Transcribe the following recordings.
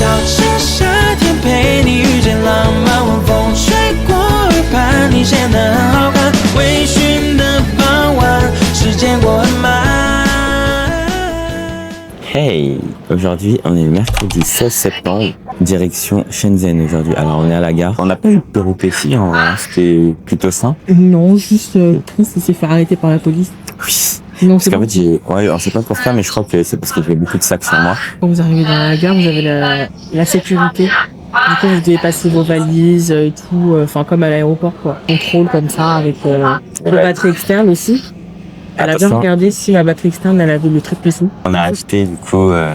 想是夏天陪你遇见浪漫，晚风吹过耳畔，你显得很好看。微醺的傍晚，时间过很慢。Hey, aujourd'hui on est le mercredi 16 septembre, direction Shenzhen aujourd'hui. Alors on est à la gare. On n'a pas eu de péripéties, en vrai, c'était plutôt simple. Non, juste triste, il s'est fait arrêter par la police. Oui. Non, Parce qu'en fait, on sait pas pourquoi, mais je crois que c'est parce que j'ai beaucoup de sacs sur moi. Quand vous arrivez dans la gare, vous avez la sécurité. Du coup, vous devez passer vos valises et tout, enfin comme à l'aéroport, quoi. Contrôle comme ça, avec le batterie externe aussi. Elle a bien regardé si la batterie externe, elle avait le triple C. On a acheté du coup à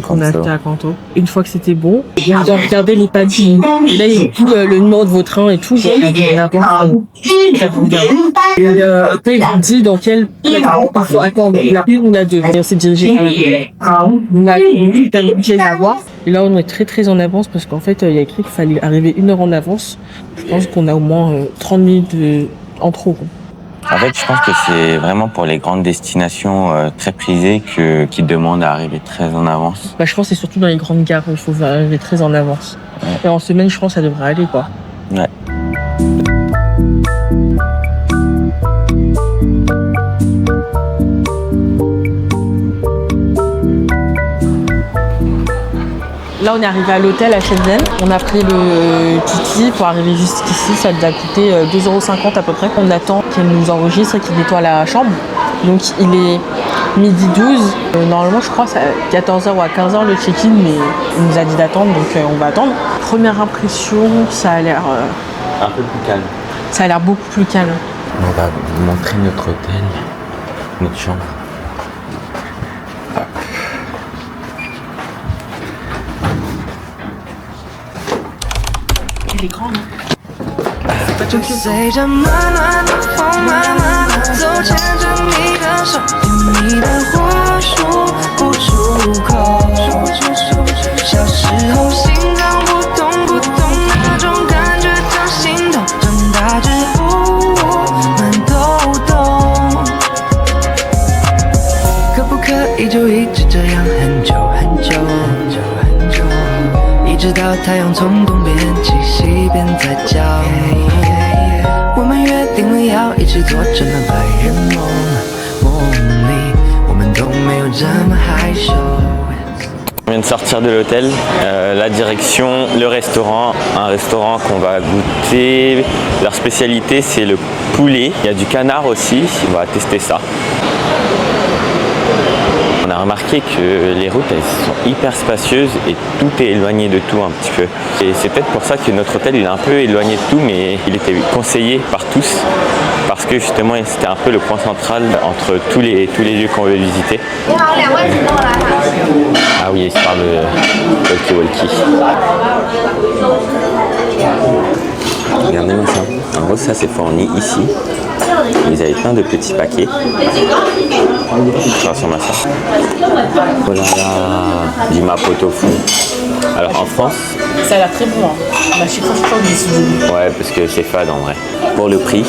Kanto. On a acheté à Kanto. Une fois que c'était bon, on doit regarder les papiers. Et là, il y a tout le numéro de vos trains et tout. Et après, il vous dit dans quel il faut attendre. Il y a une ou la deux. Et on s'est dirigé à on a obligé d'avoir. Et là, on est très très en avance parce qu'en fait, il y a écrit qu'il fallait arriver 1 heure en avance. Je pense qu'on a au moins 30 minutes en trop. En fait, je pense que c'est vraiment pour les grandes destinations très prisées qui demandent à arriver très en avance. Je pense que c'est surtout dans les grandes gares où il faut arriver très en avance. Ouais. Et en semaine, je pense que ça devrait aller, quoi. Ouais. Là, on est arrivé à l'hôtel à Shenzhen. On a pris le Kiki pour arriver jusqu'ici. Ça nous a coûté 2,50 € à peu près. On attend qu'elle nous enregistre et qu'il nettoie la chambre. Donc, il est midi 12. Normalement, je crois que c'est à 14h ou à 15h le check-in, mais il nous a dit d'attendre, donc on va attendre. Première impression, ça a l'air... un peu plus calme. Ça a l'air beaucoup plus calme. On va vous montrer notre hôtel, notre chambre. Elle est grande, hein. C'est pas Tokyo. 随着暖暖的风慢慢地走，牵着你的手，甜蜜的话说不出口。小时候心脏扑通扑通那种感觉叫心动，长大之后我们都懂。可不可以就一直这样很久很久很久，一直到太阳从东边起，西边再叫。我们约定了要一起做着那白日梦，梦里我们都没有这么害羞。On vient de sortir de l'hôtel, la direction, le restaurant, un restaurant qu'on va goûter. Leur spécialité c'est le poulet, il y a du canard aussi, on va tester ça. On a remarqué que les routes elles sont hyper spacieuses et tout est éloigné de tout un petit peu. Et c'est peut-être pour ça que notre hôtel il est un peu éloigné de tout, mais il était conseillé par tous parce que justement c'était un peu le point central entre tous les lieux qu'on veut visiter. Ah oui, il se parle de walkie-walkie. Regardez-moi ça. En gros, ça c'est fourni ici. Ils avaient plein de petits paquets. Ça ressemble à ça. Oh là là, du mapo tofu. Alors en France... Ça a l'air très bon, hein. Je suis très contente d'ici. Ouais, parce que c'est fade en vrai. Pour le prix,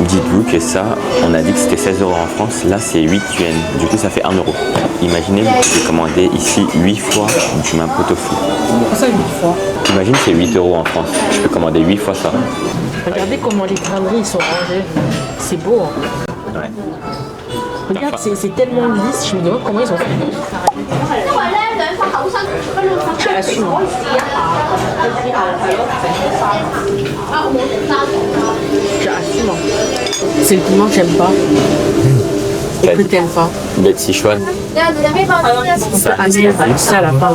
dites-vous que ça, on a dit que c'était 16 € en France. Là, c'est 8 yuan. Du coup, ça fait 1 €. Imaginez, vous pouvez commander ici 8 fois du mapo tofu. Pourquoi ça 8 fois? Imagine, c'est 8 € en France. Je peux commander 8 fois ça. Regardez comment les graineries ils sont rangées. C'est beau, hein. Ouais. Regarde, c'est tellement lisse, je me demande comment ils ont fait. Je l'assume. J'assume. C'est le piment que j'aime pas. Et que t'aimes pas. Bête Sichuan. Ça, ça à la fin.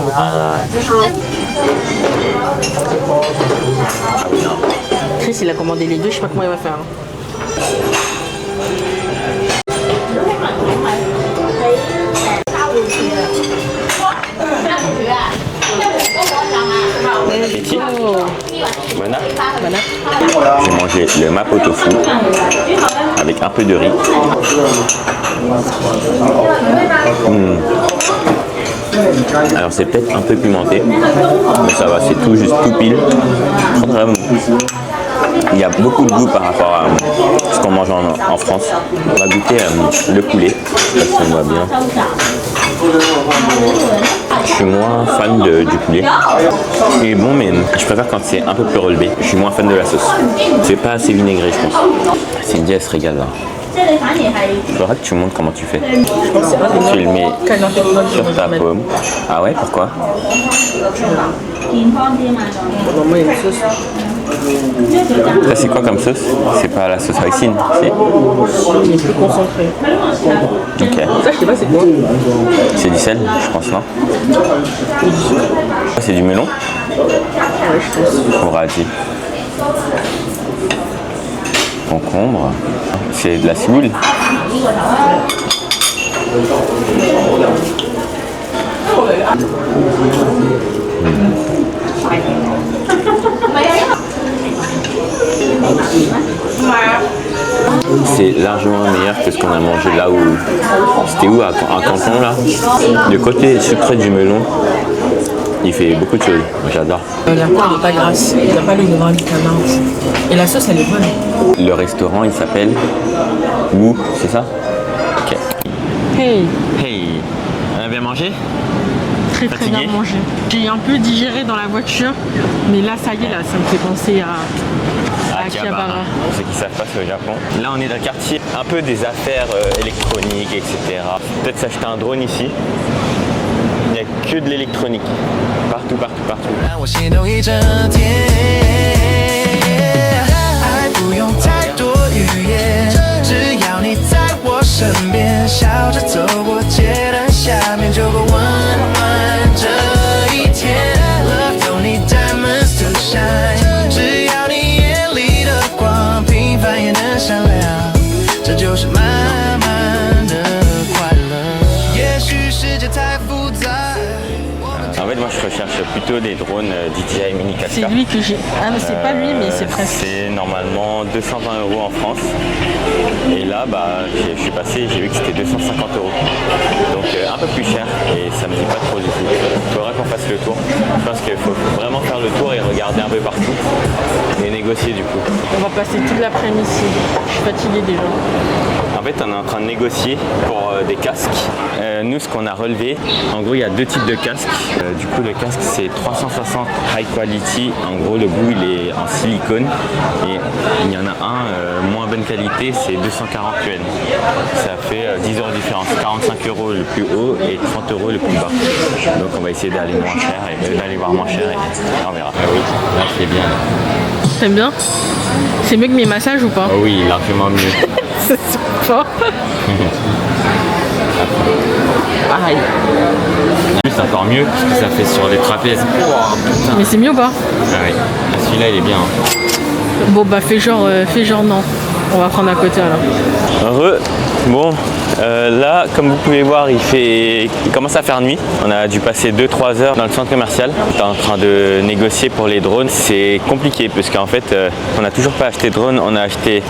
Chris, il a commandé les deux, je sais pas comment il va faire. Appétit. Voilà. J'ai mangé le mapo tofu avec un peu de riz. Alors c'est peut-être un peu pimenté, mais ça va, c'est tout juste tout pile. Vraiment. Il y a beaucoup de goût par rapport à ce qu'on mange en France. On va goûter le poulet, je sais pas si on voit bien. Je suis moins fan du poulet. Il est bon, mais je préfère quand c'est un peu plus relevé. Je suis moins fan de la sauce. C'est pas assez vinaigré, je pense. Cindy, elle se régale là. Il faudra que tu montres comment tu fais. Tu le mets sur ta pomme. Ah ouais, pourquoi? Ça c'est quoi comme sauce? C'est pas la sauce hoisin, c'est... Il est plus concentré. Ok. Ça, je sais pas, c'est quoi? C'est du sel, je pense, non? Ça c'est du melon? Ouais, je pense. Ou radis. Concombre. C'est de la semoule. C'est largement meilleur que ce qu'on a mangé là où... C'était où? À Canton là? Le côté sucré du melon, il fait beaucoup de choses. J'adore. La peau n'est pas grasse, il n'y a pas le gras du canard. Et la sauce, elle est bonne. Le restaurant, il s'appelle Wu, c'est ça? Ok. Hey, Hey, on a bien mangé? très très Fatigué? bien mangé. J'ai un peu digéré dans la voiture, mais là, ça y est, là, ça me fait penser à Akihabara. Pour ceux qui ne savent pas, c'est au Japon. Là, on est dans le quartier un peu des affaires électroniques, etc. Peut-être s'acheter un drone ici. Il n'y a que de l'électronique. Partout, partout, partout. 让我心动一整天，爱不用太多语言，只要你在我身边，笑着走过街灯下面，就够温暖这一天。Love don't need diamonds to shine， 只要你眼里的光平凡也能闪亮，这就是满满的快乐。也许世界太复杂。 En fait, moi, je recherche plutôt des drones DJI Mini 4K. C'est lui que j'ai. Ah, mais c'est pas lui, mais c'est presque. C'est normalement 220 € en France. Et là, bah, je suis passé, j'ai vu que c'était 250 €. Donc un peu plus cher et ça me dit pas trop du tout. Il faudra qu'on fasse le tour. Je pense qu'il faut vraiment faire le tour et regarder un peu partout et négocier du coup. On va passer toute l'après-midi ici. Je suis fatiguée déjà. En fait, on est en train de négocier pour des casques. Nous, ce qu'on a relevé, en gros, il y a deux types de casques. Du coup, le casque, c'est 360 high quality. En gros, le bout, il est en silicone. Et il y en a un moins bonne qualité, c'est 240 yuan. Ça fait 10 € de différence. 45 € le plus haut et 30 € le plus bas. Donc, on va essayer d'aller moins cher et d'aller voir moins cher et on verra. Ah oui, là, c'est bien. T'aimes bien? C'est mieux que mes massages ou pas? Oh oui, largement mieux. C'est fort. Pareil. C'est encore mieux parce que ça fait sur les trapèzes. Oh, putain. Mais c'est mieux ou pas? Ah oui. Ah, celui-là il est bien. Bon bah fais genre non. On va prendre à côté alors. Heureux. Bon, là, comme vous pouvez voir, il commence à faire nuit. On a dû passer 2-3 heures dans le centre commercial. On est en train de négocier pour les drones. C'est compliqué parce qu'en fait, on n'a toujours pas acheté de drone. On a acheté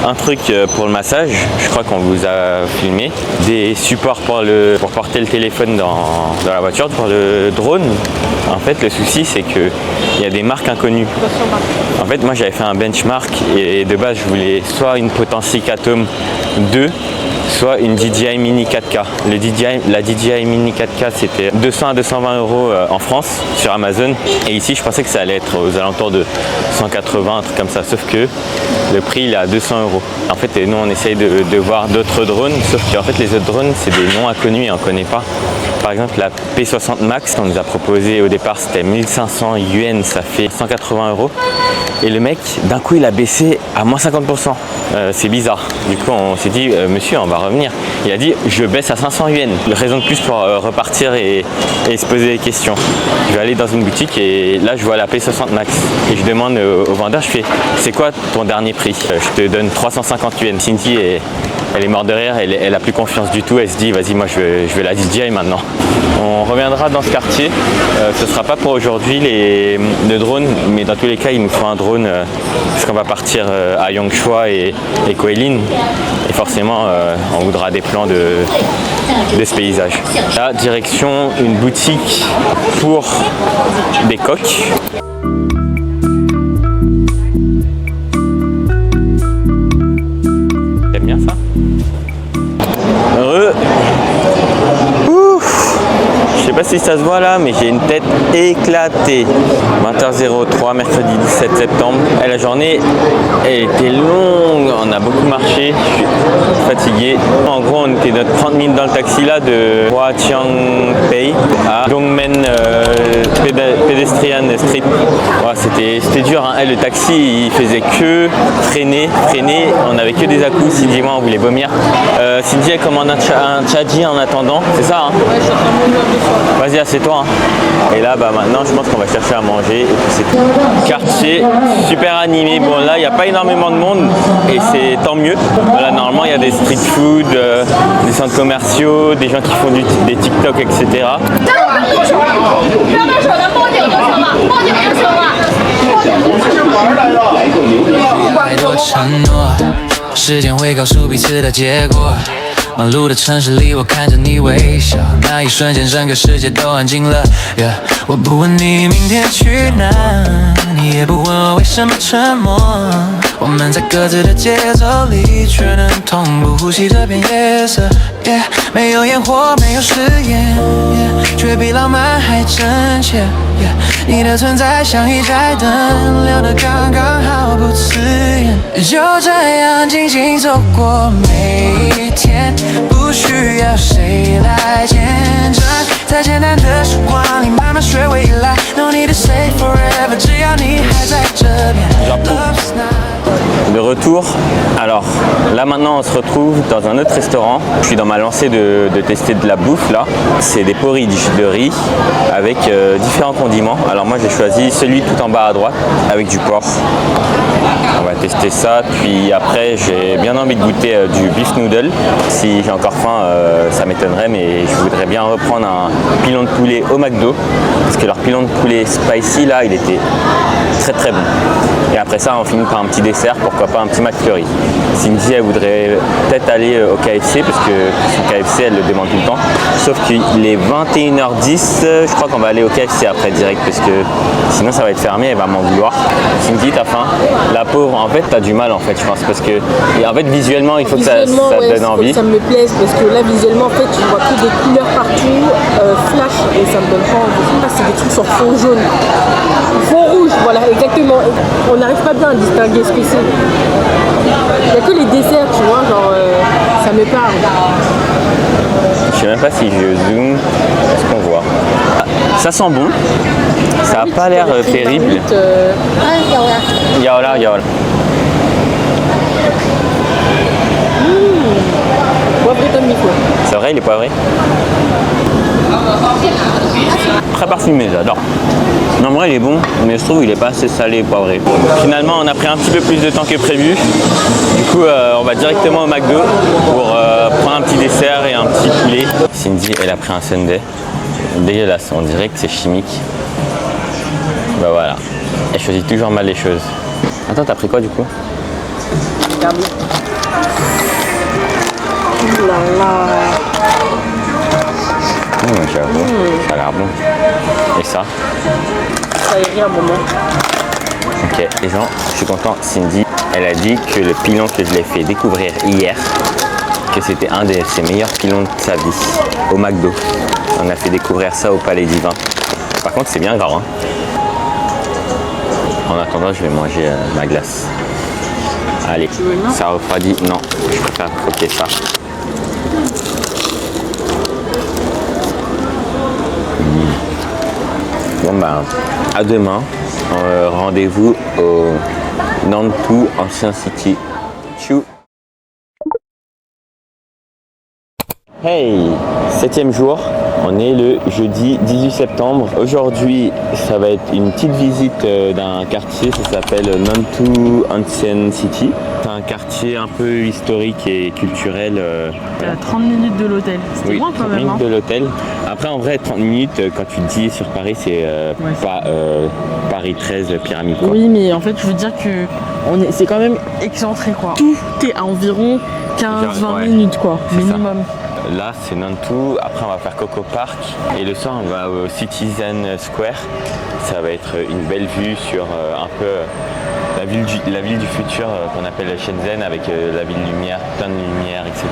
un truc pour le massage. Je crois qu'on vous a filmé. Des supports pour porter le téléphone dans la voiture. Pour le drone, en fait, le souci, c'est qu'il y a des marques inconnues. En fait, moi, j'avais fait un benchmark et de base, je voulais soit une Potensic Atom 2, soit une DJI Mini 4K. La DJI Mini 4K, c'était 200 à 220 € en France sur Amazon. Et ici, je pensais que ça allait être aux alentours de 180, un truc comme ça. Sauf que le prix, il est à 200 €. En fait, nous, on essaye de voir d'autres drones. Sauf qu'en fait, les autres drones, c'est des noms inconnus et on ne connaît pas. Par exemple, la P60 Max, qu'on nous a proposé au départ, c'était 1500 yuan, ça fait 180 €. Et le mec, d'un coup, il a baissé à moins 50%. C'est bizarre. Du coup, on s'est dit, monsieur, on va revenir. Il a dit, je baisse à 500 yuan. Raison de plus pour repartir et se poser des questions. Je vais aller dans une boutique et là, je vois la P60 Max. Et je demande au vendeur, je fais, c'est quoi ton dernier prix? Je te donne 350 yuan. Cindy, elle est morte de rire, elle a plus confiance du tout. Elle se dit, vas-y, moi, je vais la DJI maintenant. On reviendra dans ce quartier. Ce ne sera pas pour aujourd'hui le drone, mais dans tous les cas, il nous faut un drone parce qu'on va partir à Yangshuo et Guilin. Et forcément, on voudra des plans de ce paysage. Là, direction une boutique pour des coques. T'aimes bien ça? Heureux. Ouf. si ça se voit là, mais j'ai une tête éclatée. 20h03, mercredi 17 septembre. Et la journée, elle était longue, on a beaucoup marché, je suis fatigué. En gros, on était notre 30 minutes dans le taxi là de Hoa Chiang Pei à Dongmen Pedestrian Street. Ouais, c'était dur, hein. Et le taxi, il faisait que freiner. On avait que des à-coups. Cindy et moi, on voulait vomir. Cindy, elle commande un chaji en attendant, c'est ça, hein? Ouais, je suis en train de mourir de soir. Vas-y, assieds-toi. Hein. Et là, bah, maintenant, je pense qu'on va chercher à manger. Et puis c'est tout. Quartier super animé. Bon, là, il n'y a pas énormément de monde et c'est tant mieux. Voilà, normalement, il y a des street food, des centres commerciaux, des gens qui font des TikTok, etc. 太多承诺，时间会告诉彼此的结果。忙碌的城市里，我看着你微笑，那一瞬间，整个世界都安静了。Yeah, 我不问你明天去哪，你也不问我为什么沉默。我们在各自的节奏里，却能同步呼吸这片夜色。Yeah, 没有烟火，没有誓言， yeah, 却比浪漫还真切。Yeah, 你的存在像一盏灯，亮得刚刚好，不刺眼。就这样静静走过每一天，不需要谁来见证，在简单的时光里慢慢学会依赖。No need to say forever， 只要你还在这边。Love's not De retour, alors là maintenant on se retrouve dans un autre restaurant. Je suis dans ma lancée de tester de la bouffe là. C'est des porridge de riz avec différents condiments. Alors moi j'ai choisi celui tout en bas à droite avec du porc. On va tester ça, puis après j'ai bien envie de goûter du beef noodle. Si j'ai encore faim, ça m'étonnerait, mais je voudrais bien reprendre un pilon de poulet au McDo parce que leur pilon de poulet spicy là il était très très bon. Et après ça on finit par un petit dessert, pourquoi pas un petit McFlurry. Cindy elle voudrait peut-être aller au KFC parce que son KFC elle le demande tout le temps. Sauf qu'il est 21h10, je crois qu'on va aller au KFC après direct parce que sinon ça va être fermé, elle va m'en vouloir. Cindy t'as faim? La pauvre en fait t'as du mal en fait je pense parce que et en fait visuellement il faut que ça te donne envie. Ça me plaise parce que là visuellement en fait tu vois que des couleurs partout, flash et ça me donne pas envie. Là c'est des trucs sur fond jaune. Fond rouge, voilà exactement. On n'arrive pas bien à distinguer ce que c'est. Il n'y a que les desserts, tu vois, genre ça me parle. Je sais même pas si je zoome ce qu'on voit. Ah, ça sent bon, ça n'a pas l'air terrible. Yao là. Poivré comme il faut. C'est vrai, il est poivré. Très parfumé, j'adore. Non, en vrai, il est bon, mais je trouve qu'il n'est pas assez salé et poivré. Finalement, on a pris un petit peu plus de temps que prévu. Du coup, on va directement au McDo pour prendre un petit dessert et un petit poulet. Cindy, elle a pris un sundae. Dégueulasse, on dirait que c'est chimique. Bah voilà, elle choisit toujours mal les choses. Attends, t'as pris quoi du coup? Regarde. Ouh là là. J'avoue, ça a l'air bon. Et ça? Ça irait un moment. Ok, les gens, je suis content. Cindy, elle a dit que le pilon que je l'ai fait découvrir hier, que c'était un de ses meilleurs pilons de sa vie au McDo. On a fait découvrir ça au Palais Divin. Par contre, c'est bien gras. Hein. En attendant, je vais manger ma glace. Allez, ça refroidit. Non, je préfère croquer ça. Bon ben, à demain. Rendez-vous au Nantou Ancien City. Tchou. Hey, 7e jour. On est le jeudi 18 septembre. Aujourd'hui, ça va être une petite visite d'un quartier, ça s'appelle Nantou Ancien City. C'est un quartier un peu historique et culturel. À 30 minutes de l'hôtel. C'était loin quand 30 même. minutes de l'hôtel. Après, en vrai, 30 minutes, quand tu te dis sur Paris, c'est pas Paris 13, pyramide. Quoi. Oui, mais en fait, je veux dire que c'est quand même excentré quoi. Tout est à environ 15-20 minutes quoi, minimum. Là, c'est Nantou. Après, on va faire Coco Park. Et le soir, on va au Citizen Square. Ça va être une belle vue sur un peu la ville du futur qu'on appelle Shenzhen avec la ville lumière, plein de lumière, etc.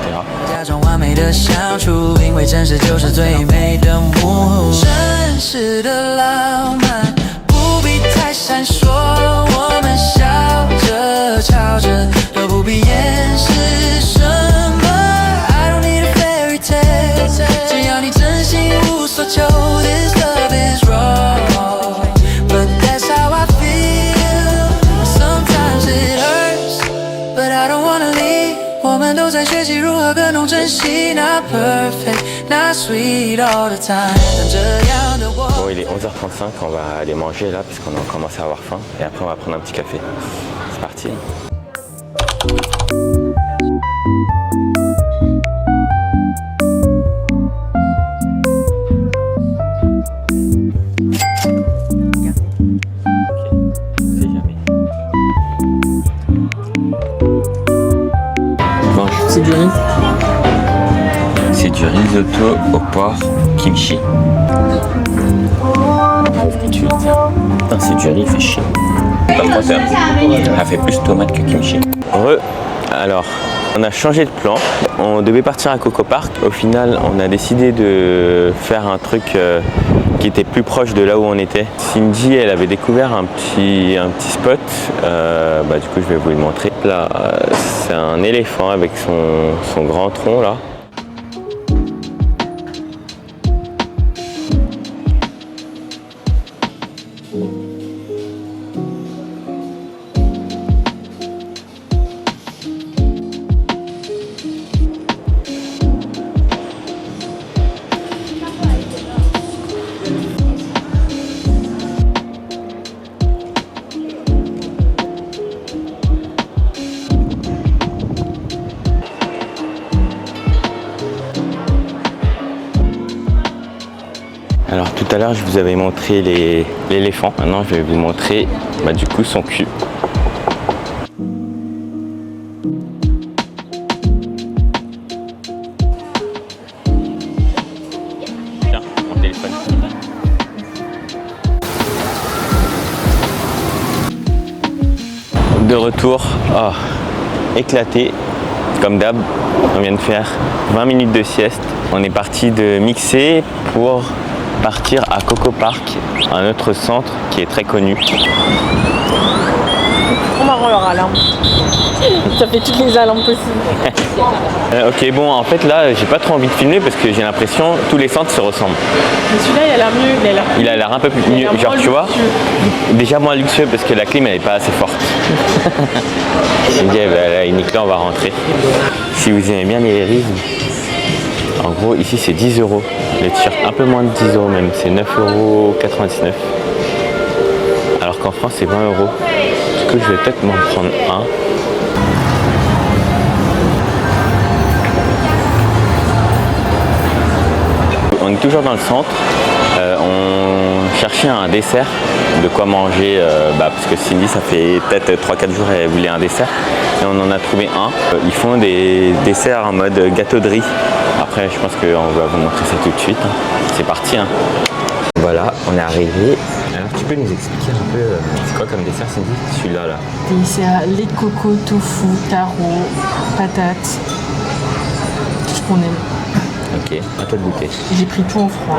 假装完美的相处，因为真实就是最美的幕。真实的浪漫不必太闪烁，我们笑着吵着都不必掩饰什么。I don't need a fairy tale， 只要你真心无所求。This love is wrong， but that's how I feel. Sometimes it hurts，but I don't wanna leave。我们都在学习如何更懂珍惜 ，Not perfect, not sweet all the time。但这样的我。 Bon, il est 11h35, on va aller manger là, puisqu'on a commencé à avoir faim. Et après, on va prendre un petit café. C'est parti. C'est du riz. C'est du risotto au porc kimchi. Putain, c'est du riz, il fait chier. Pas français. Ça fait plus tomate que kimchi. Alors, on a changé de plan. On devait partir à Coco Park. Au final, on a décidé de faire un truc qui était plus proche de là où on était. Cindy, elle avait découvert un petit spot. Du coup, je vais vous le montrer. Là, c'est un éléphant avec son grand tronc là. Alors tout à l'heure je vous avais montré l'éléphant, maintenant je vais vous montrer du coup son cul. Tiens, mon téléphone. De retour, éclaté comme d'hab, on vient de faire 20 minutes de sieste. On est parti de mixer pour partir à Coco Park, un autre centre qui est très connu. Trop marrant leur alarme. Ça fait toutes les alarmes possibles. Ok, bon, en fait là, j'ai pas trop envie de filmer parce que j'ai l'impression que tous les centres se ressemblent. Mais celui-là, il a l'air mieux. Il a l'air un peu plus mieux, genre tu vois, déjà moins luxueux parce que la clim elle est pas assez forte. J'ai dit, là, uniquement on va rentrer. Si vous aimez bien les rives, en gros ici c'est 10 €. Le t-shirt un peu moins de 10 € même, c'est 9,99 €. Alors qu'en France c'est 20 €. Du coup je vais peut-être m'en prendre un. On est toujours dans le centre. On cherchait un dessert, de quoi manger, parce que Cindy ça fait peut-être 3-4 jours elle voulait un dessert. Et on en a trouvé un. Ils font des desserts en mode gâteau de riz. Après je pense qu'on va vous montrer ça tout de suite. C'est parti. Voilà, on est arrivé. Alors tu peux nous expliquer un peu c'est quoi comme dessert Cindy, celui-là là? C'est lait de coco, tofu, taro, patates. Tout ce qu'on aime. Ok, à toi de goûter. J'ai pris tout en froid.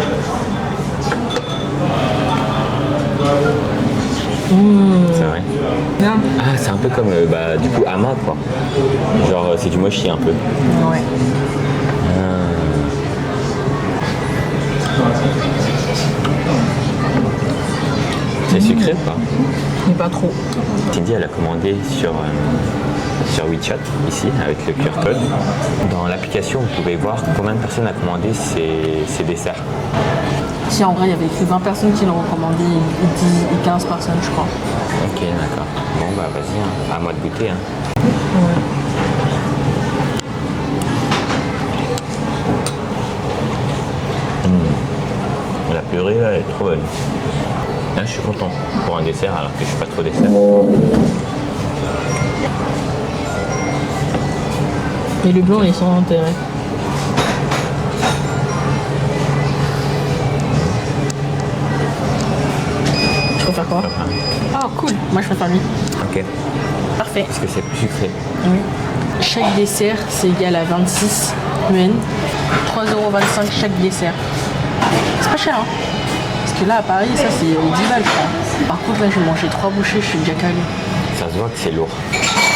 C'est vrai. Bien. Ah, c'est un peu comme du coup ama quoi. Genre c'est du mochi un peu. Ouais. C'est sucré ou pas? Mais pas trop. Cindy elle a commandé sur WeChat ici avec le QR code. Dans l'application vous pouvez voir combien de personnes a commandé ces desserts. Si en vrai il y avait que 20 personnes qui l'ont recommandé et 15 personnes je crois. Ok d'accord. Bon vas-y, à moi de goûter. Ouais. La purée là, elle est trop bonne. Là je suis content pour un dessert alors que je suis pas trop dessert. Et le blanc il est sans intérêt. Je peux faire quoi? Ah. cool. Moi, je préfère lui. Ok. Parfait. Parce que c'est plus sucré. Oui. Chaque dessert, c'est égal à 26 yuan. 3,25 € chaque dessert. C'est pas cher, hein. Parce que là, à Paris, ça, c'est 10 balles, je crois. Par contre, là, j'ai mangé 3 bouchées, je suis déjà calé. Ça se voit que c'est lourd.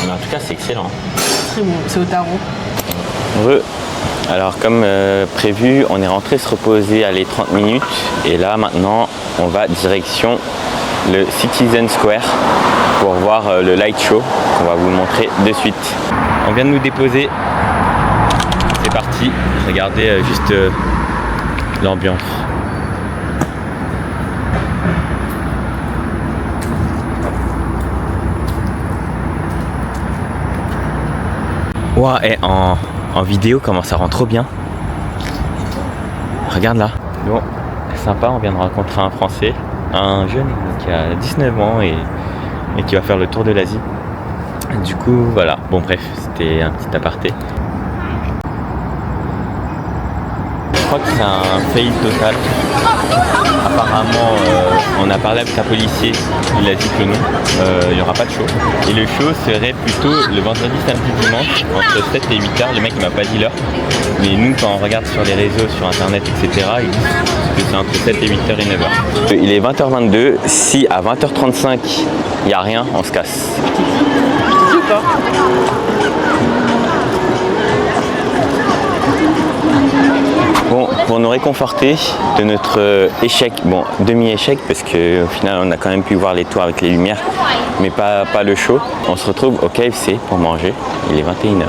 Mais en tout cas, c'est excellent. Très bon, c'est au taro. Alors comme prévu, on est rentré se reposer à les 30 minutes et là maintenant on va direction le Citizen Square pour voir le light show qu'on va vous montrer de suite. On vient de nous déposer, c'est parti, regardez juste l'ambiance. Ouah, et en vidéo, comment ça rend trop bien. Regarde là. Bon, sympa, on vient de rencontrer un Français, un jeune qui a 19 ans et qui va faire le tour de l'Asie. Du coup, voilà. Bon, bref, c'était un petit aparté. Je crois que c'est un fail total. Apparemment, on a parlé avec un policier, il a dit que non, il n'y aura pas de show. Et le show serait plutôt le vendredi, samedi, dimanche, entre 7 et 8 heures. Le mec il m'a pas dit l'heure. Mais nous, quand on regarde sur les réseaux, sur internet, etc., ils disent que c'est entre 7 et 8h et 9h. Il est 20h22. Si à 20h35, il n'y a rien, on se casse. Je sais pas. Bon, pour nous réconforter de notre échec, bon, demi-échec, parce qu'au final, on a quand même pu voir les tours avec les lumières, mais pas le show. On se retrouve au KFC pour manger. Il est 21h.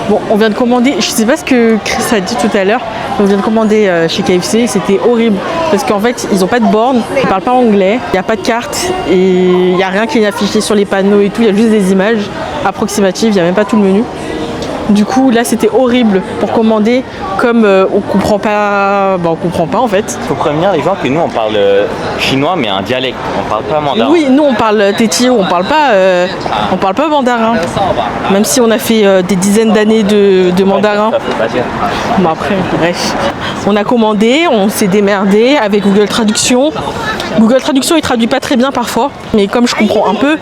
Bon, on vient de commander, je sais pas ce que Chris a dit tout à l'heure, on vient de commander chez KFC, c'était horrible. Parce qu'en fait, ils ont pas de borne, ils parlent pas anglais, il n'y a pas de carte et il n'y a rien qui est affiché sur les panneaux et tout, il y a juste des images approximatives, il n'y a même pas tout le menu. Du coup, là, c'était horrible pour commander, comme on comprend pas en fait. Il faut prévenir les gens que nous, on parle chinois, mais un dialecte, on parle pas mandarin. Oui, nous, on parle tétio, on parle pas mandarin. Même si on a fait des dizaines d'années de mandarin. Bon, après, bref. On a commandé, on s'est démerdé avec Google Traduction. Google Traduction, il traduit pas très bien parfois, mais comme je comprends un peu,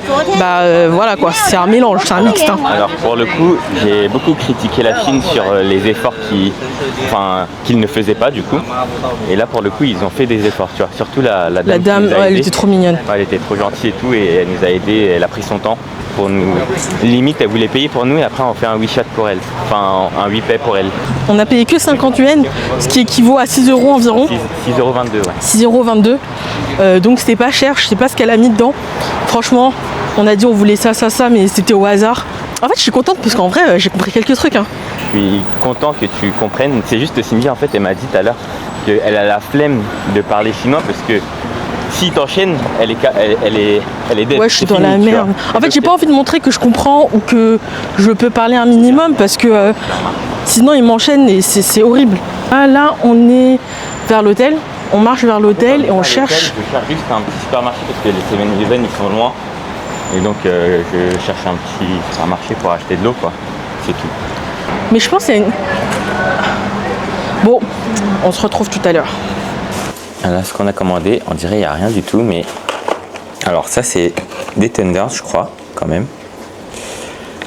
voilà quoi, c'est un mélange, c'est un mixte. Hein. Alors pour le coup, j'ai beaucoup critiqué la Chine sur les efforts qu'ils ne faisaient pas du coup. Et là pour le coup, ils ont fait des efforts, tu vois. Surtout la dame, elle était trop mignonne. Elle était trop gentille et tout, et elle nous a aidé, elle a pris son temps pour nous. Limite, elle voulait payer pour nous et après on fait un WeChat pour elle, enfin un WePay pour elle. On a payé que 50 yuan, ce qui équivaut à 6 € environ. 6,22 €, ouais. 6,22 €. Donc c'était pas cher, je sais pas ce qu'elle a mis dedans. Franchement, on a dit on voulait ça, mais c'était au hasard. En fait, je suis contente parce qu'en vrai, j'ai compris quelques trucs. Hein. Je suis content que tu comprennes. C'est juste Cindy, en fait, elle m'a dit tout à l'heure qu'elle a la flemme de parler chinois parce que si t'enchaînes, elle est dead. Ouais, je suis dans la merde. En fait, j'ai pas envie de montrer que je comprends ou que je peux parler un minimum parce que sinon il m'enchaîne et c'est horrible. Ah, là, on est vers l'hôtel. On marche vers l'hôtel et on cherche. Je cherche juste un petit supermarché parce que les 7-Eleven ils sont loin. Et donc je cherche un petit supermarché pour acheter de l'eau, quoi. C'est tout. Mais je pense qu'il y a une... Bon, on se retrouve tout à l'heure. Là, ce qu'on a commandé, on dirait qu'il n'y a rien du tout, mais... Alors ça, c'est des tenders, je crois, quand même.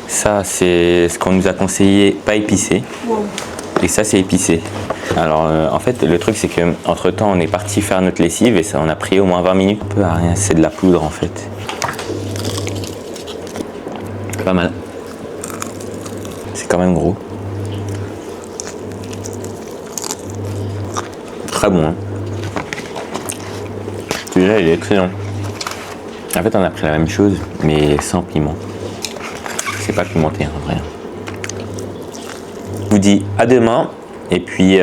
Ça, c'est ce qu'on nous a conseillé, pas épicé. Et ça, c'est épicé. Alors, en fait, le truc, c'est que entre temps, on est parti faire notre lessive et ça, on a pris au moins 20 minutes. Un peu à rien, c'est de la poudre, en fait. Pas mal. C'est quand même gros. Très bon. Hein. Celui-là, il est excellent. En fait, on a pris la même chose, mais sans piment. C'est pas pimenté, en vrai. Je vous dis à demain, et puis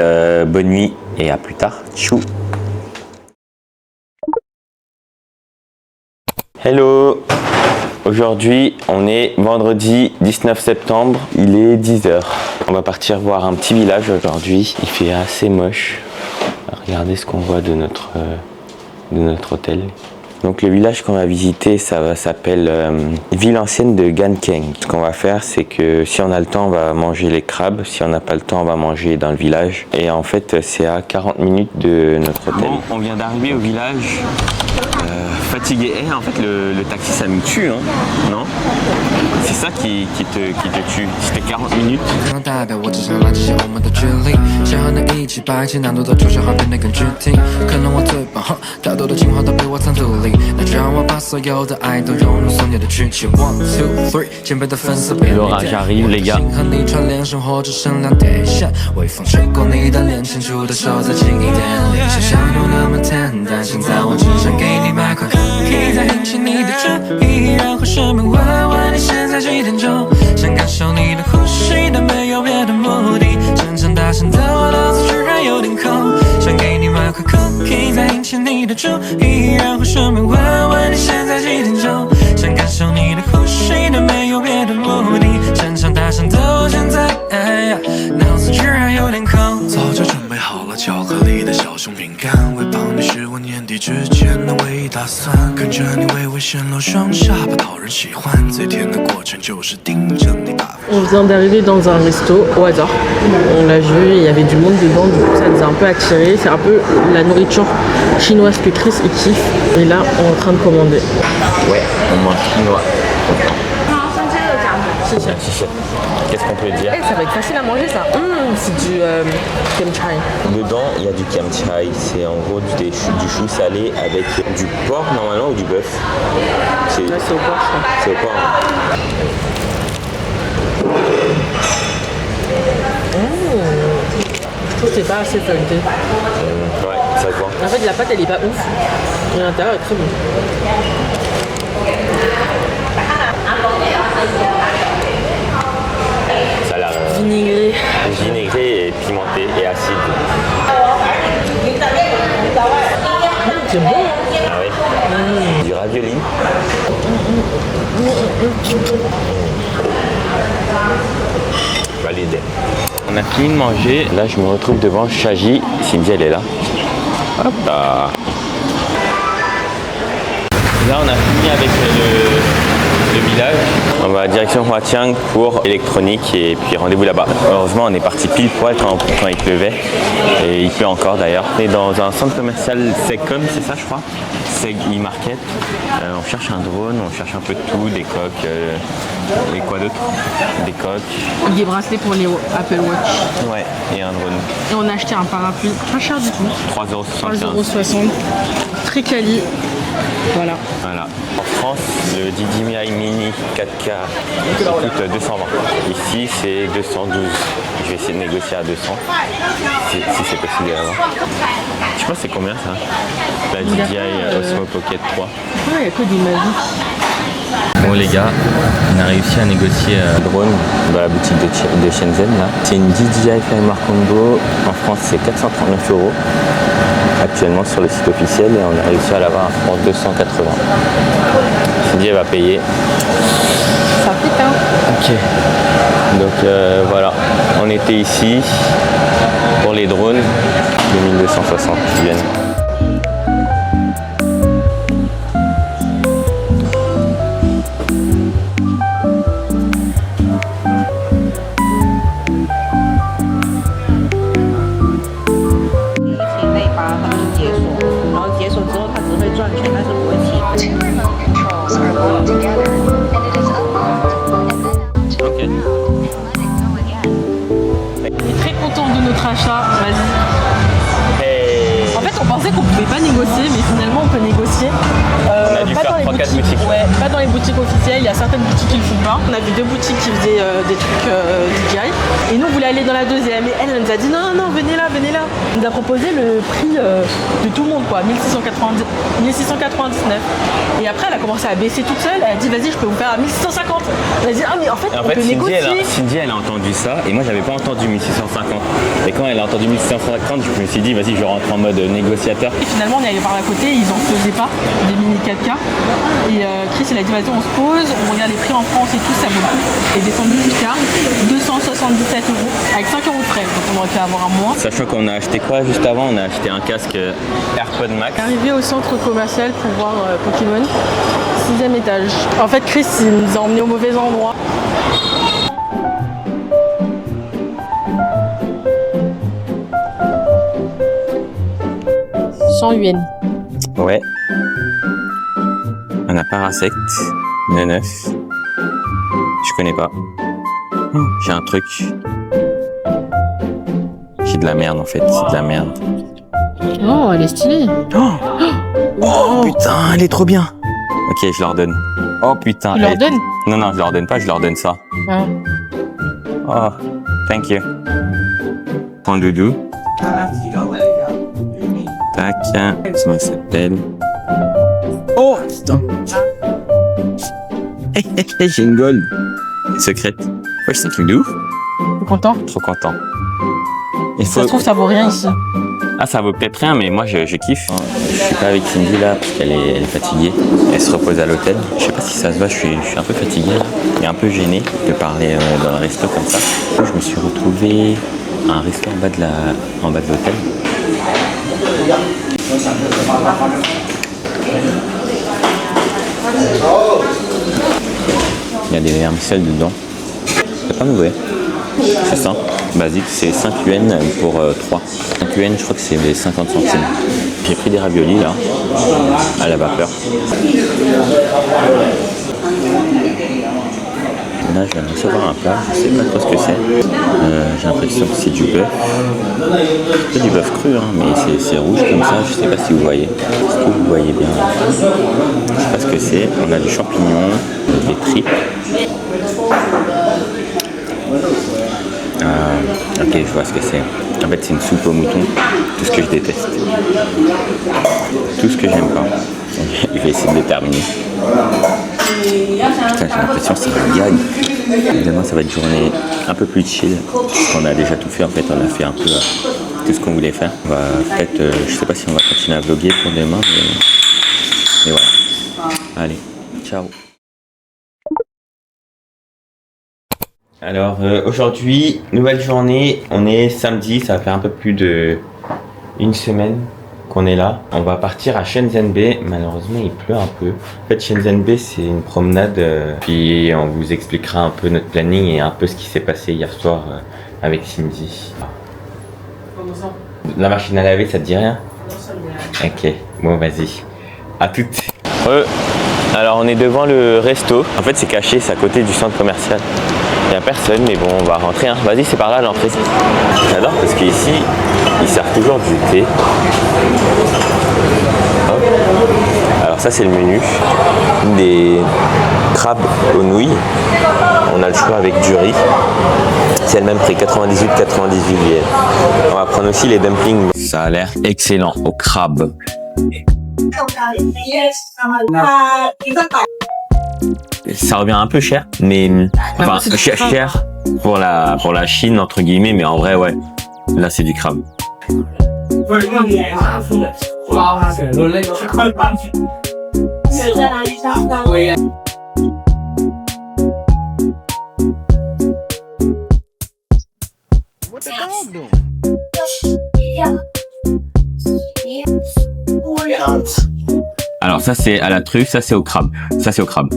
bonne nuit, et à plus tard. Tchou. Hello. Aujourd'hui, on est vendredi 19 septembre, il est 10h. On va partir voir un petit village aujourd'hui, il fait assez moche. Regardez ce qu'on voit de notre hôtel. Donc le village qu'on va visiter, ça s'appelle Ville ancienne de Gan Keng. Ce qu'on va faire, c'est que si on a le temps, on va manger les crabes. Si on n'a pas le temps, on va manger dans le village. Et en fait, c'est à 40 minutes de notre hôtel. Bon, on vient d'arriver au village. Fatigué. En fait, le taxi, ça me tue, hein, non? C'est ça qui te tue. C'était 40 minutes. 代表我只想拉近些我们的距离，想和你一起把一切难度都抽象化变得更具体。可能我最棒，太多的情话都被我藏肚里，那就让我把所有的爱都融入所有的剧情。1, 2, 3，肩背的粉色便利店， j'arrive les gars。 和你串联生活只剩2点线，微风吹过你的脸，牵出的手再近一点，想象有那么简单，现在我只想给你买块。可以再引起你的注意，然后顺便问问你现在几点钟，想感受你的呼吸，但没有别的目的。真正大声的我脑子居然有点空，想给你买块 cookie， 再引起你的注意，然后顺便问问你现在几点钟，想感受你的呼吸，但没有别的目的。真正大声的我现在，脑子居然有点空。早就准备好了巧克力的小熊饼干，喂饱你是我年底之前的唯一打算。看着你微微显露双下巴，讨人喜欢。最甜的过程就是盯着你打。On vient d'arriver dans un resto au hasard. On l'a vu, il y avait du monde dedans, du coup ça nous a un peu attiré. C'est un peu la nourriture chinoise que Chris il kiffe. Et là, on est en train de commander. Ouais, on mange chinois. Qu'est-ce qu'on peut dire? Ça va être facile à manger ça. C'est du kem chai. Dedans, il y a du kiam chai. C'est en gros du chou salé avec du porc normalement ou du bœuf. Là, c'est au porc, je crois. C'est au porc. Hein. Je trouve que c'est pas assez feuilleté. Ouais, ça se voit. En fait, la pâte elle est pas ouf. Mais l'intérieur est très bon. Ça a l'air Vinaigré et pimenté et acide. C'est bon. Ah oui. Du ravioli. Validé. On a fini de manger. Là, je me retrouve devant Shaji. Cindy, elle est là. Hop là. Là, on a fini avec le village. On va direction Huatiang pour électronique et puis rendez-vous là-bas. Heureusement, on est parti pile poil quand il pleuvait. Et il pleut encore d'ailleurs. On est dans un centre commercial Segcom, c'est ça je crois. Seg e-market. On cherche un drone, on cherche un peu de tout, des coques, et quoi d'autre? Des coques. Des bracelets pour les Apple Watch. Ouais, et un drone. Et on a acheté un parapluie, pas cher du tout. 3,75 €. Très quali. Voilà. Voilà. En France, le DJI Mini 4K coûte 220. Ici, c'est 212. Je vais essayer de négocier à 200. Si c'est possible d'avoir. Je sais pas c'est combien ça? La DJI Osmo Pocket 3. Ouais, il y a que des magiques. Bon les gars, on a réussi à négocier un drone dans la boutique de Shenzhen là. C'est une DJI Flymark Combo. En France, c'est 439 € actuellement sur le site officiel et on a réussi à l'avoir en 280. Cindy elle va payer. Ça pique hein. Ok. Donc voilà, on était ici pour les drones de 1260 qui viennent. En fait, on pensait qu'on pouvait pas négocier, mais finalement, on peut négocier. On a dû faire 3-4 boutiques. Ouais, pas dans les boutiques officielles. Il y a certaines boutiques qui le font pas. On a vu 2 boutiques qui faisaient des trucs DJI. Et nous, on voulait aller dans la deuxième. Et elle nous a dit non, non, venez là, venez là. Elle nous a proposé le prix de tout le monde, quoi, 1699. Et après, elle a commencé à baisser toute seule. Elle a dit vas-y, je peux vous faire à 1650. Elle a dit ah, mais en fait, on peut négocier. Cindy, elle a entendu ça. Et moi, j'avais pas entendu 1650. Et quand elle a entendu 1650, je me suis dit vas-y, je rentre en mode négociation. réalisateur. Et finalement, on est allé voir à côté, ils en faisaient pas, des mini 4K. Et Chris, il a dit, vas-y, on se pose, on regarde les prix en France et tout, ça vaut le coup. Et descendu jusqu'à 277 € avec 5 € de frais. Donc on aurait pu avoir un moins. Sachant qu'on a acheté quoi juste avant? On a acheté un casque AirPod Max. Arrivé au centre commercial pour voir Pokémon, 6e étage. En fait, Chris, il nous a emmenés au mauvais endroit. $100. Ouais. On a Parasect, 9. Je connais pas. J'ai un truc. J'ai de la merde en fait, c'est de la merde. Oh, elle est stylée. Oh putain, elle est trop bien. Ok, je leur donne. Oh putain. Tu leur donnes? Non, je leur donne pas, je leur donne ça. Ah. Oh, thank you. Prends doudou. Tac, comment ça s'appelle? Oh putain. J'ai une gold. Secrète. Ouais, c'est un truc de ouf. T'es content? Trop content. Ça se trouve, ça vaut rien ici. Ah, ça vaut peut-être rien, mais moi je kiffe. Je suis pas avec Cindy là, parce qu'elle est fatiguée. Elle se repose à l'hôtel. Je sais pas si ça se voit, je suis un peu fatigué là. Et un peu gêné de parler dans un resto comme ça. Je me suis retrouvé à un resto en bas de l'hôtel. Il y a des vermicelles dedans. C'est pas mauvais. C'est simple, basique, c'est 5 yuan pour 3. 5 yuan, je crois que c'est 50 centimes. J'ai pris des raviolis là, à la vapeur. Là, je viens de recevoir un plat, je sais pas trop ce que c'est. J'ai l'impression que c'est du bœuf. C'est du bœuf cru, hein, mais c'est rouge comme ça, je sais pas si vous voyez. Est-ce que vous voyez bien? Je sais pas ce que c'est. On a des champignons, des tripes. Ok, je vois ce que c'est. En fait, c'est une soupe au mouton. Tout ce que je déteste. Tout ce que j'aime pas. Je vais essayer de le terminer. Putain, j'ai l'impression que c'est un gag. Demain, ça va être une journée un peu plus chill. On a déjà tout fait. En fait, on a fait un peu tout ce qu'on voulait faire. On va peut-être, je sais pas si on va continuer à vlogger pour demain, mais voilà. Allez, ciao. Alors aujourd'hui, nouvelle journée, on est samedi, ça va faire un peu plus d'une semaine qu'on est là. On va partir à Shenzhen-Bay, malheureusement il pleut un peu. En fait Shenzhen-Bay c'est une promenade, puis on vous expliquera un peu notre planning et un peu ce qui s'est passé hier soir avec Cindy. La machine à laver, ça te dit rien? Ok, bon vas-y, à toutes. Alors on est devant le resto, en fait c'est caché, c'est à côté du centre commercial. Il n'y a personne, mais bon, on va rentrer. Hein. Vas-y, c'est par là l'entrée. J'adore parce qu'ici, ils servent toujours du thé. Hop. Alors ça, c'est le menu. Des crabes aux nouilles. On a le choix avec du riz. C'est le même prix, 98,98 yens. On va prendre aussi les dumplings. Ça a l'air excellent au crabe. Ça revient un peu cher, mais enfin cher pour la Chine entre guillemets, mais en vrai ouais, là c'est du crabe. Alors ça c'est à la truffe, ça c'est au crabe. Ça c'est au crabe.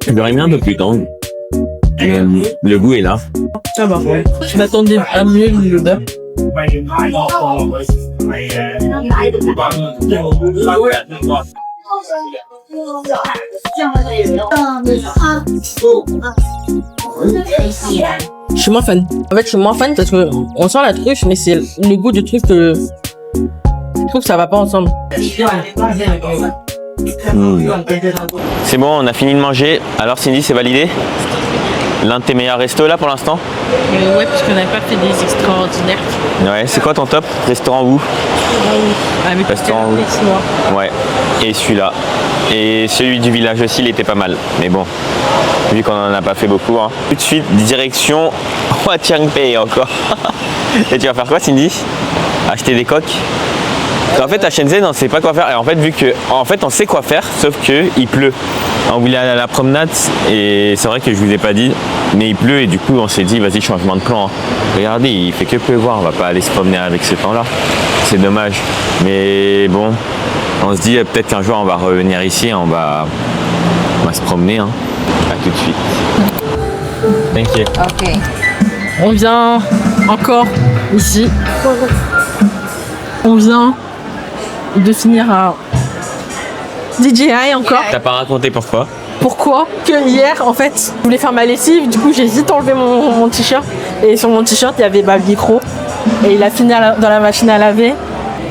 Je l'aurais mis un peu plus tendre. Le goût est là. Ça va. Je m'attendais à mieux le l'odeur. Je suis moins fan. En fait, je suis moins fan parce que on sent la truffe, mais c'est le goût du truc que je trouve que ça va pas ensemble. C'est bon, on a fini de manger. Alors Cindy, c'est validé? L'un de tes meilleurs restos là pour l'instant? Ouais, parce qu'on n'a pas fait des extraordinaires. Ouais, c'est quoi ton top? Restaurant où? Avec Restaurant où? Ouais, et celui-là. Et celui du village aussi, il était pas mal. Mais bon, vu qu'on en a pas fait beaucoup. Hein. Tout de suite, direction Huatiangpei encore. Et tu vas faire quoi, Cindy? Acheter des coques? En fait, à Shenzhen, on ne sait pas quoi faire. Et en fait, on sait quoi faire, sauf qu'il pleut. On voulait aller à la promenade et c'est vrai que je vous ai pas dit, mais il pleut et du coup, on s'est dit, vas-y, changement de plan. Hein. Regardez, il fait que pleuvoir. On va pas aller se promener avec ce temps-là. C'est dommage. Mais bon, on se dit peut-être qu'un jour, on va revenir ici, on va se promener. Hein. À tout de suite. T'inquiète. Ok. On vient encore ici. On vient de finir à DJI encore. T'as pas raconté pourquoi? Pourquoi? Que hier, en fait, je voulais faire ma lessive, du coup j'ai vite enlevé mon t-shirt. Et sur mon t-shirt, il y avait le micro. Et il a fini dans la machine à laver.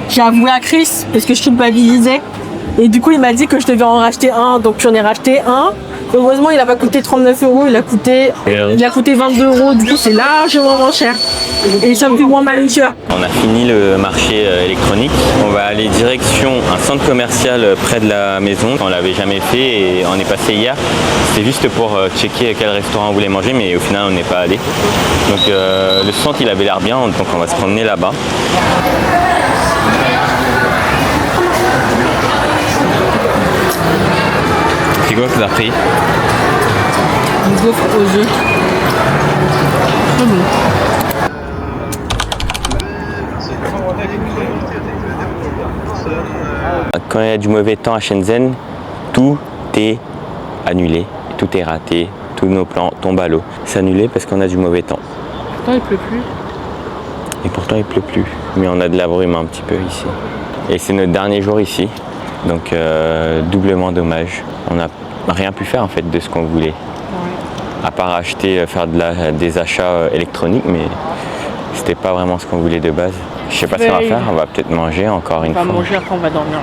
J'ai avoué à Chris, parce que je culpabilisais. Et du coup, il m'a dit que je devais en racheter un, donc j'en ai racheté un. Heureusement, il n'a pas coûté 39 €, il a coûté 22 €, du coup c'est largement moins cher. Et ça me fait moins mal au cœur. On a fini le marché électronique. On va aller direction un centre commercial près de la maison. On l'avait jamais fait et on est passé hier. C'était juste pour checker quel restaurant on voulait manger, mais au final on n'est pas allé. Donc le centre il avait l'air bien, donc on va se promener là-bas. C'est quoi que tu as pris? Une gaufre aux œufs. Très bon. Quand il y a du mauvais temps à Shenzhen, tout est annulé, tout est raté, tous nos plans tombent à l'eau. C'est annulé parce qu'on a du mauvais temps. Pourtant il pleut plus. Et pourtant il pleut plus, mais on a de la brume un petit peu ici. Et c'est notre dernier jour ici, donc doublement dommage. On n'a rien pu faire en fait de ce qu'on voulait. À part acheter, faire des achats électroniques, mais c'était pas vraiment ce qu'on voulait de base. Je sais pas ce qu'on va faire, on va peut-être manger encore une fois. On va manger, après on va dormir.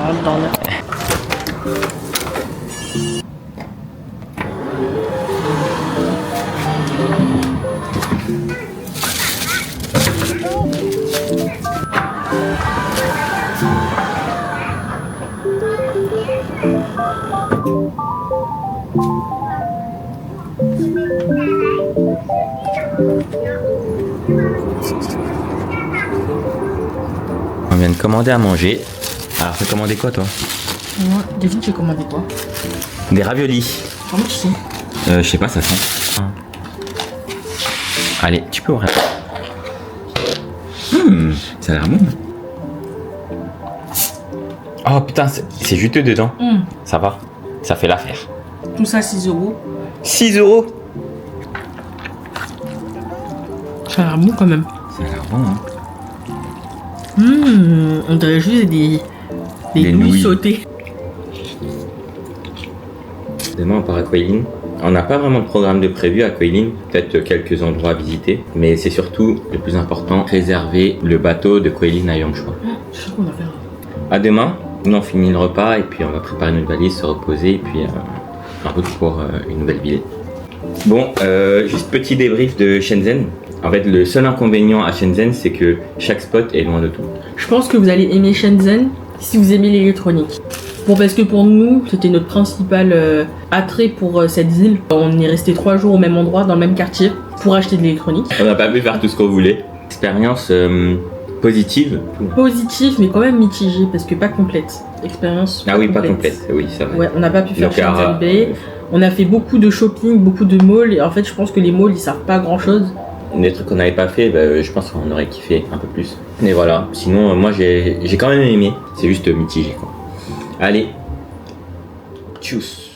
On vient de commander à manger. Alors t'as commandé quoi toi? Moi, David, j'ai commandé quoi? Des raviolis. Comment tu sais? Je sais pas, ça sent. Allez, tu peux ouvrir. Ça a l'air bon. Oh putain, c'est juteux dedans. Ça va, ça fait l'affaire. Tout ça 6 €. 6 €. Ça a l'air bon quand même. Ça a l'air bon, hein. On dirait juste des nouilles sautées. Demain on part à Guilin. On n'a pas vraiment de programme de prévu à Guilin, peut-être quelques endroits à visiter, mais c'est surtout le plus important, réserver le bateau de Guilin à Yangshuo. Je sais qu'on va faire. À demain, nous on finit le repas et puis on va préparer notre valise, se reposer et puis en route pour une nouvelle ville. Bon, juste petit débrief de Shenzhen. En fait, le seul inconvénient à Shenzhen, c'est que chaque spot est loin de tout. Je pense que vous allez aimer Shenzhen si vous aimez l'électronique. Bon, parce que pour nous, c'était notre principal attrait pour cette ville. On est resté 3 jours au même endroit, dans le même quartier, pour acheter de l'électronique. On n'a pas pu faire tout ce qu'on voulait. Expérience positive. Positive, mais quand même mitigée, parce que pas complète. Expérience. Ah oui, pas complète. Oui, c'est vrai. Ouais, on n'a pas pu faire Donc, Shenzhen Bay. On a fait beaucoup de shopping, beaucoup de malls, et en fait, je pense que les malls, ils servent pas à grand chose. Des trucs qu'on n'avait pas fait, je pense qu'on aurait kiffé un peu plus. Mais voilà, sinon moi j'ai quand même aimé, c'est juste mitigé quoi. Allez, tchuss.